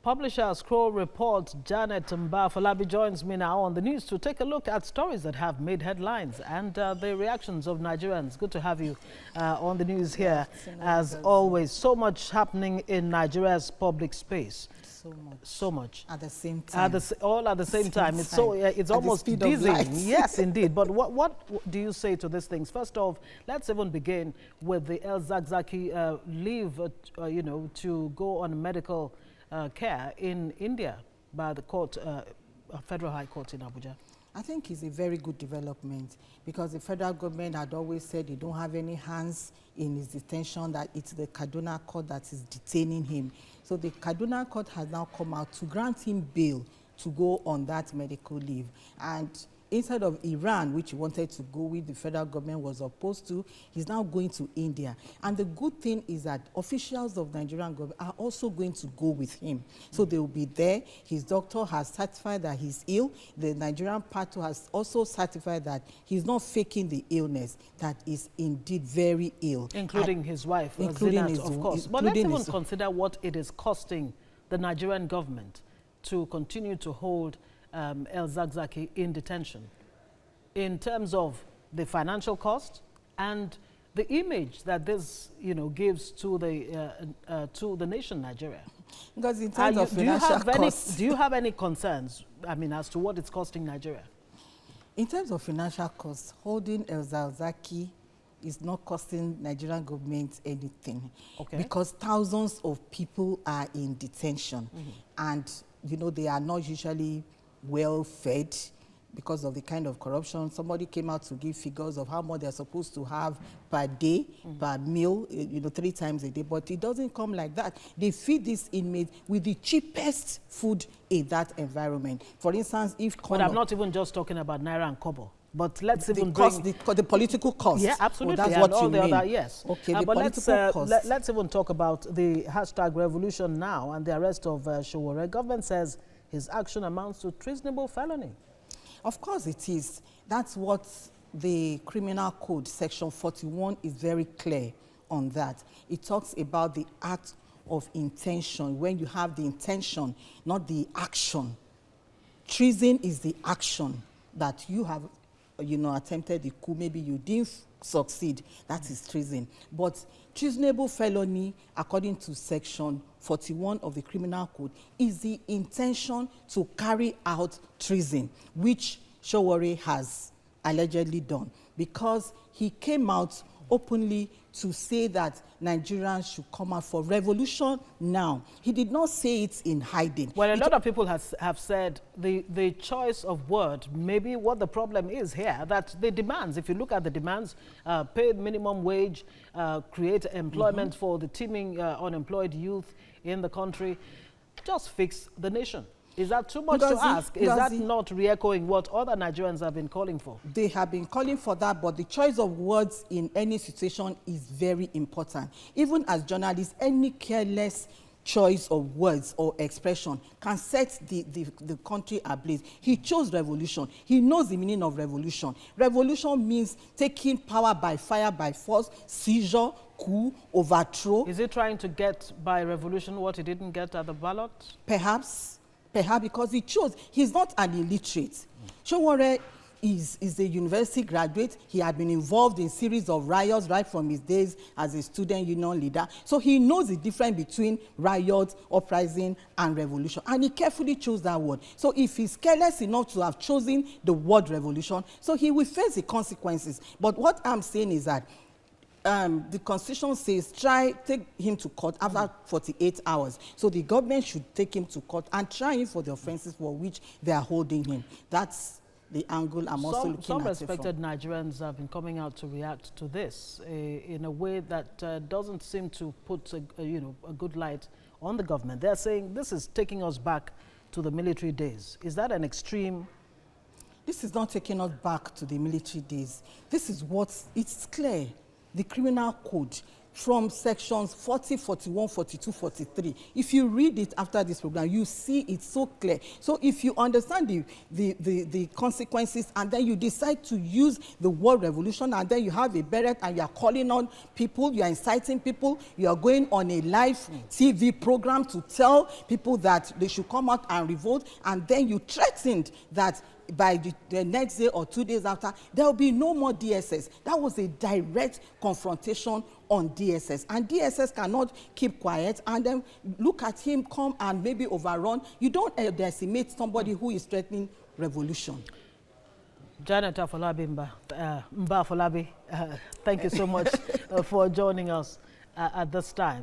Publisher Scroll Report Janet Mba-Afolabi joins me now on the news to take a look at stories that have made headlines and the reactions of Nigerians. Good to have you on the news here. As always, so much happening in Nigeria's public space. So much. At the same time. All at the same time. It's so it's almost dizzying. Yes, indeed. But what do you say to these things? First off, let's even begin with the El Zakzaky leave, to go on medical care in India by the court, Federal High Court in Abuja. I think it's a very good development because the federal government had always said they don't have any hands in his detention, that it's the Kaduna court that is detaining him. So the Kaduna court has now come out to grant him bail to go on that medical leave. And instead of Iran, which he wanted to go with, the federal government was opposed to, he's now going to India. And the good thing is that officials of Nigerian government are also going to go with him. So they will be there. His doctor has certified that he's ill. The Nigerian part has also certified that he's not faking the illness, that is indeed very ill. Including his wife, Zinat, of course. But let's even consider what it is costing the Nigerian government to continue to hold El Zakzaky in detention, in terms of the financial cost and the image that this, gives to the nation Nigeria. Because in terms of financial costs, do you have any concerns? I mean, as to what it's costing Nigeria? In terms of financial costs, holding El Zakzaky is not costing Nigerian government anything, because thousands of people are in detention, and they are not usually well fed because of the kind of corruption. Somebody came out to give figures of how much they're supposed to have per day, per meal, 3 times a day, but it doesn't come like that. They feed these inmates with the cheapest food in that environment. For instance, but I'm not even just talking about Naira and Kobo. But let's even the political cost. Yeah, absolutely. Oh, that's what you mean. Yes. Okay, but let's even talk about the hashtag revolution now and the arrest of Sowore. Government says his action amounts to treasonable felony. Of course it is. That's what the Criminal Code, Section 41, is very clear on that. It talks about the act of intention, when you have the intention, not the action. Treason is the action that you have attempted the coup, maybe you didn't succeed, that is treason. But treasonable felony, according to Section 41 of the Criminal Code, is the intention to carry out treason, which Sowore has allegedly done, because he came out openly to say that Nigerians should come out for revolution now. He did not say it in hiding. Well, a lot of people have said the choice of word, maybe what the problem is here, that the demands, if you look at the demands, paid minimum wage, create employment for the teeming unemployed youth in the country, just fix the nation. Is that too much to ask? Is that not re-echoing what other Nigerians have been calling for? They have been calling for that, but the choice of words in any situation is very important. Even as journalists, any careless choice of words or expression can set the country ablaze. He chose revolution. He knows the meaning of revolution. Revolution means taking power by fire, by force, seizure, coup, overthrow. Is he trying to get by revolution what he didn't get at the ballot? Perhaps because he chose. He's not an illiterate. Sowore is a university graduate. He had been involved in a series of riots right from his days as a student union leader. So he knows the difference between riot, uprising, and revolution. And he carefully chose that word. So if he's careless enough to have chosen the word revolution, so he will face the consequences. But what I'm saying is that the Constitution says take him to court after 48 hours. So the government should take him to court and try him for the offenses for which they are holding him. That's the angle I'm also looking at. Some respected Nigerians have been coming out to react to this in a way that doesn't seem to put a good light on the government. They're saying this is taking us back to the military days. Is that an extreme? This is not taking us back to the military days. This is it's clear. The Criminal Code from sections 40, 41, 42, 43. If you read it after this program, you see it's so clear. So if you understand the consequences, and then you decide to use the word revolution, and then you have a beret and you are calling on people, you are inciting people, you are going on a live TV program to tell people that they should come out and revolt, and then you threatened that by the next day or 2 days after, there will be no more DSS. That was a direct confrontation on DSS. And DSS cannot keep quiet and then look at him come and maybe overrun. You don't decimate somebody who is threatening revolution. Janet Afolabi, Mba-Afolabi, thank you so much for joining us at this time.